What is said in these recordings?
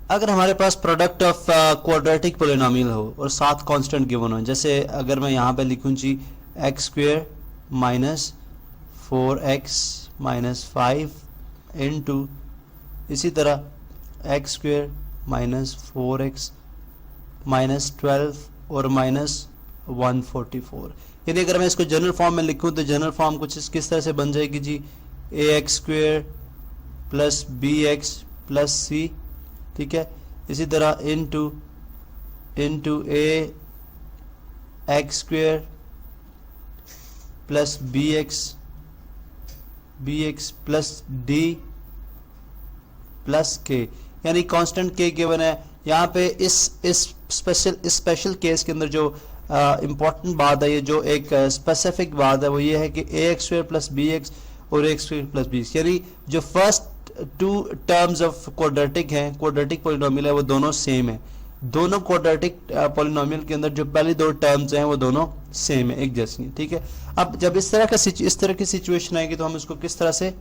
अगर हमारे पास product of quadratic polynomial हो और 7 कांस्टेंट गिवन हो, जैसे अगर मैं यहाँ पे लिखूँ जी x square minus 4x minus 5 into इसी तरह x square minus 4x minus 12 और माइनस 144, यानी अगर मैं इसको जनरल फॉर्म में लिखूँ तो जनरल फॉर्म कुछ किस तरह से बन जाएगी जी, a x square plus b x plus c, ठीक है, इसी तरह into a x square plus b x plus d plus k, यानी कांस्टेंट के गिवन है यहाँ पे। इस स्पेशल केस के अंदर जो इम्पोर्टेंट बात है, ये जो एक स्पेसिफिक बात है, वो ये है कि a x square plus b x और एक्स स्क्वेयर प्लस बी, यानी जो फर्स्ट 2 टर्म्स ऑफ क्वाड्रेटिक हैं, क्वाड्रेटिक पोलिनोमियल है, वो दोनों सेम है। दोनों क्वाड्रेटिक पोलिनोमियल के अंदर जो पहली 2 टर्म्स हैं वो दोनों सेम है, एक जैसी हैं, ठीक है। अब जब इस तरह की सिचुएशन आएगी तो हम इसको किस तरह से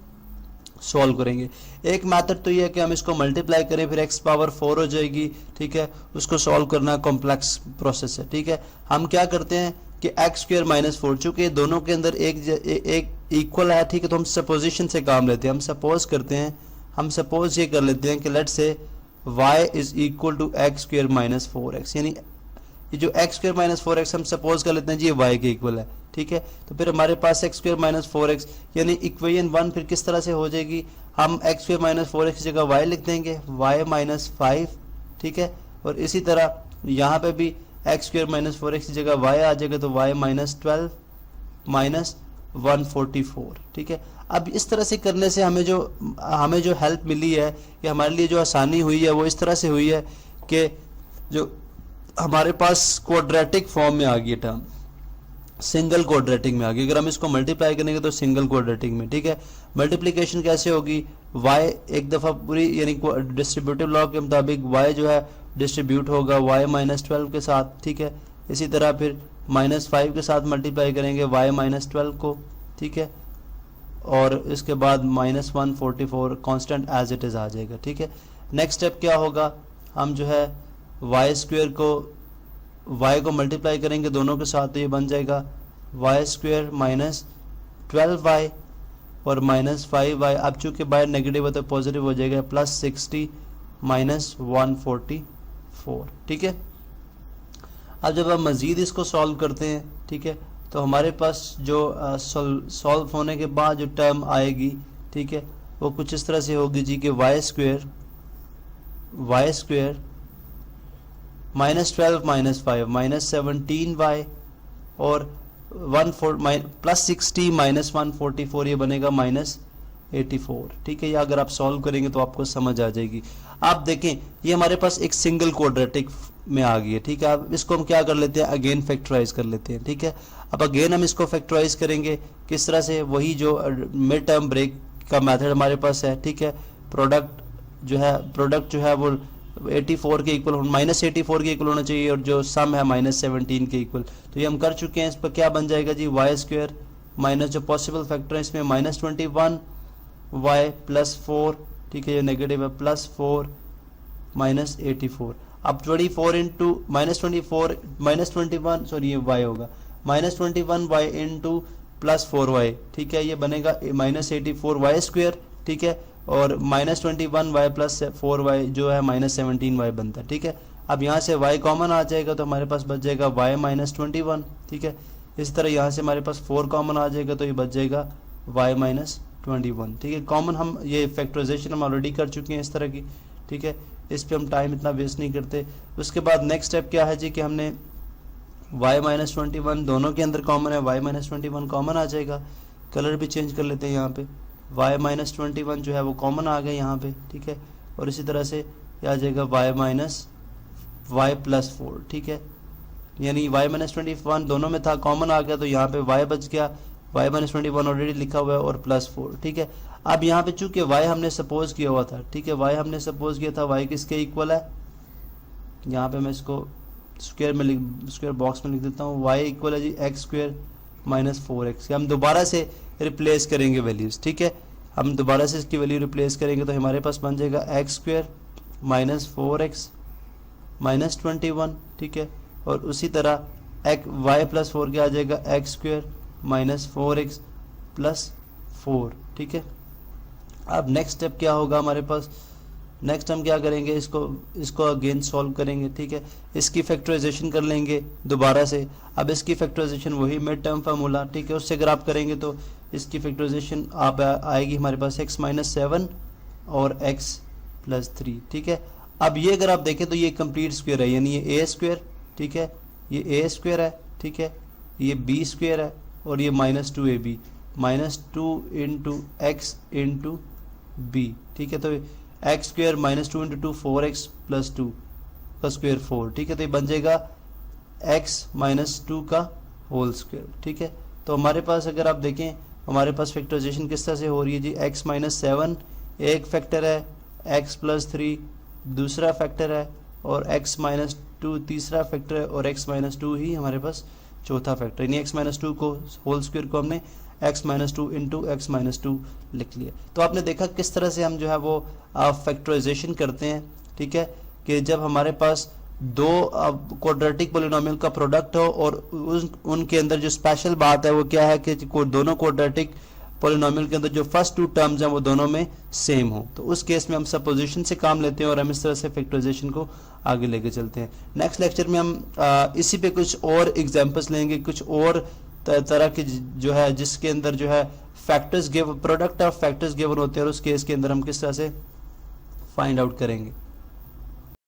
सॉल्व करेंगे। एक मेथड तो ये है कि हम इसको मल्टीप्लाई करें, फिर x पावर 4 हो जाएगी, ठीक है, उसको सॉल्व करना कॉम्प्लेक्स प्रोसेस है, ठीक है। हम क्या करते हैं कि एक्स स्क्वेयर माइनस 4, चूंकि दोनों के अंदर एक इक्वल है, ठीक है, तो हम सपोजिशन से काम लेते हैं। हम सपोज ये कर लेते हैं कि let's say y is equal to x square minus 4x, यानी ये जो एक्स स्क्वेयर माइनस 4x हम सपोज कर लेते हैं जी, ये y के इक्वल है, ठीक है। तो फिर हमारे पास एक्स स्क्वेयर माइनस 4x यानी इक्वेशन 1 फिर किस तरह से हो जाएगी, हम एक्स स्क्वेयर माइनस 4x की जगह y लिख देंगे, y माइनस 5, ठीक है, और इसी तरह यहाँ पे भी एक्स स्क्वेयर माइनस 4x की जगह y आ जाएगा, तो y माइनस 12 माइनस 144, ठीक है। अब इस तरह से करने से हमें जो हेल्प मिली है, या हमारे लिए जो आसानी हुई है, वो इस तरह से हुई है कि जो हमारे पास क्वाड्रेटिक फॉर्म में आ गई टर्म, सिंगल क्वाड्रेटिक में आ गई। अगर हम इसको मल्टीप्लाई करेंगे तो सिंगल क्वाड्रेटिक में, ठीक है। मल्टीप्लिकेशन कैसे होगी, y एक दफ़ा पूरी, यानी डिस्ट्रीब्यूटिव लॉ के मुताबिक y जो है डिस्ट्रीब्यूट होगा y माइनस 12 के साथ, ठीक है। इसी तरह फिर माइनस 5 के साथ मल्टीप्लाई करेंगे y माइनस 12 को, ठीक है, और इसके बाद minus 144 constant as it is आ जाएगा, ठीक है। नेक्स्ट स्टेप क्या होगा, हम जो है y स्क्वेयर को y को मल्टीप्लाई करेंगे दोनों के साथ, तो ये बन जाएगा y स्क्वेयर माइनस 12y और माइनस 5y, अब चूंकि बाहर नेगेटिव है तो पॉजिटिव हो जाएगा, प्लस 60 माइनस 144, ठीक है। अब जब हम मज़ीद इसको सॉल्व करते हैं, ठीक है, तो हमारे पास जो सॉल्व होने के बाद जो टर्म आएगी, ठीक है, वो कुछ इस तरह से होगी जी कि y square minus 12 minus 5 minus 17y और प्लस 60 माइनस 144, ये बनेगा माइनस 84, ठीक है। या अगर आप सॉल्व करेंगे तो आपको समझ आ जाएगी। आप देखें ये हमारे पास एक सिंगल क्वाड्रेटिक में आ गई है, ठीक है। अब इसको हम क्या कर लेते हैं, अगेन फैक्टराइज कर लेते हैं, ठीक है। अब अगेन हम इसको फैक्टराइज करेंगे किस तरह से, वही जो मिड टर्म ब्रेक का मेथड हमारे पास है, ठीक है। प्रोडक्ट जो है वो 84 के इक्वल, माइनस 84 के इक्वल होना चाहिए, और जो सम है माइनस 17 के इक्वल, तो ये हम कर चुके हैं। इस पर क्या बन जाएगा जी, वाई स्क्वेयर माइनस जो पॉसिबल फैक्टर है इसमें माइनस 21 वाई प्लस 4, ठीक है, ये नेगेटिव है, प्लस 4 माइनस 84। अब 24 इंटू माइनस 21, सॉरी ये वाई होगा, minus 21 y into plus 4 y, ठीक है, ये बनेगा माइनस 84 वाई स्क्वेयर, ठीक है, और माइनस 21 वाई प्लस 4 वाई जो है माइनस 17 वाई बनता है, ठीक है। अब यहाँ से y कॉमन आ जाएगा तो हमारे पास बच जाएगा y माइनस 21, ठीक है। इस तरह यहाँ से हमारे पास 4 कॉमन आ जाएगा तो ये बच जाएगा y माइनस 21, ठीक है। कॉमन हम ये फैक्टराइजेशन हम ऑलरेडी कर चुके हैं इस तरह की, ठीक है, इस पर हम टाइम इतना वेस्ट नहीं करते। उसके बाद नेक्स्ट स्टेप क्या है जी कि हमने y माइनस 21 दोनों के अंदर कॉमन है, y माइनस 21 कॉमन आ जाएगा। कलर भी चेंज कर लेते हैं यहाँ पे, y माइनस 21 जो है वो कॉमन आ गया यहाँ पे, ठीक है, और इसी तरह से आ जाएगा y माइनस y प्लस 4, ठीक है, यानी y माइनस 21 दोनों में था, कॉमन आ गया तो यहाँ पे y बच गया, y माइनस 21 ऑलरेडी लिखा हुआ है और प्लस 4, ठीक है। अब यहाँ पे चूंकि y हमने सपोज किया हुआ था, ठीक है, y हमने सपोज किया था y किसके इक्वल है, यहाँ पे मैं इसको स्क्वायर बॉक्स में लिख देता हूँ, y इक्वल है जी एक्स स्क्वायर माइनस 4x। हम दोबारा से रिप्लेस करेंगे वैल्यूज़, ठीक है, हम दोबारा से इसकी वैल्यू रिप्लेस करेंगे तो हमारे पास बन जाएगा x square minus 4x minus 21, ठीक है। और उसी तरह y प्लस 4 क्या आ जाएगा, x square minus 4x plus 4, ठीक है। अब नेक्स्ट स्टेप क्या होगा हमारे पास, नेक्स्ट हम क्या करेंगे, इसको अगेन सॉल्व करेंगे, ठीक है। इसकी फैक्टराइजेशन कर लेंगे दोबारा से। अब इसकी फैक्टराइजेशन वही मिड टर्म फार्मूला, ठीक है, उससे अगर आप करेंगे तो इसकी फैक्टराइजेशन आप आएगी हमारे पास x माइनस 7 और x प्लस 3, ठीक है। अब ये अगर आप देखें तो ये कंप्लीट स्क्वायर है, यानी ये a स्क्वायर, ठीक है, ये a स्क्वायर है, ठीक है, ये b स्क्वायर है और ये minus 2ab, minus 2 into x into b, ठीक है। तो x square minus 2 into 2 4x plus 2 का स्क्वायर 4, ठीक है। तो ये बन जाएगा x माइनस 2 का होल स्क्वायर, ठीक है। तो हमारे पास अगर आप देखें हमारे पास फैक्टराइजेशन किस तरह से हो रही है जी, x माइनस 7 एक फैक्टर है, x प्लस 3 दूसरा फैक्टर है और x माइनस 2 तीसरा फैक्टर है और x माइनस 2 ही हमारे पास चौथा फैक्टर, यानी x माइनस 2 को होल स्क्वायर को हमने x minus 2 into x minus 2 लिख लिया। तो आपने देखा किस तरह से हम जो है वो फैक्टराइजेशन करते हैं, ठीक है, कि जब हमारे पास दो क्वाड्रेटिक पॉलिनोमियल का प्रोडक्ट हो और उनके अंदर जो स्पेशल बात है वो क्या है कि दोनों क्वाड्रेटिक पॉलिनोमियल के अंदर जो फर्स्ट 2 टर्म्स हैं वो दोनों में सेम हो। तो उस केस में हम सपोजिशन से काम लेते हैं और हम इस तरह से फैक्टराइजेशन को आगे लेके चलते हैं। नेक्स्ट लेक्चर में हम इसी पे कुछ और एग्जांपल्स लेंगे, कुछ और तरह की जो है जिसके अंदर जो है factors give product of factors given होते हैं और उस केस के अंदर हम किस तरह से फाइंड आउट करेंगे।